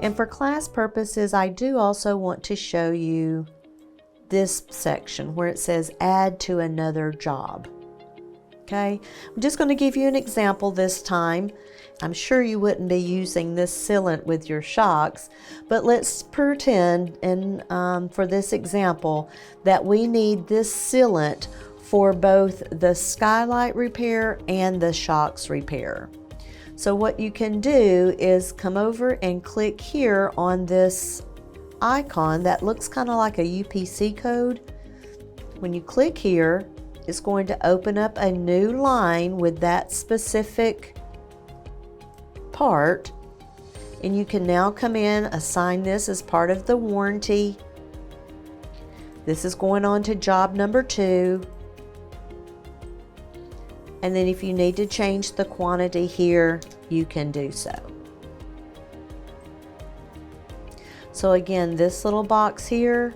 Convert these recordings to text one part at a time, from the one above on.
And for class purposes, I do also want to show you this section where it says add to another job. Okay, I'm just going to give you an example this time. I'm sure you wouldn't be using this sealant with your shocks, but let's pretend for this example that we need this sealant for both the skylight repair and the shocks repair. So what you can do is come over and click here on this icon that looks kind of like a UPC code. When you click here, it's going to open up a new line with that specific part, and you can now come in, assign this as part of the warranty. This is going on to job number 2. And then if you need to change the quantity here, you can do so. So again, this little box here,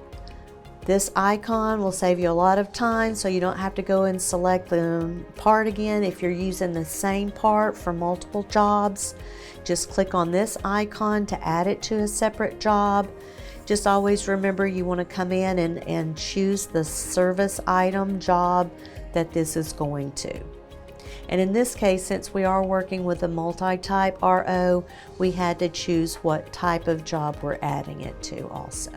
this icon will save you a lot of time, so you don't have to go and select the part again. If you're using the same part for multiple jobs, just click on this icon to add it to a separate job. Just always remember you want to come in and choose the service item job that this is going to. And in this case, since we are working with a multi-type RO, we had to choose what type of job we're adding it to also.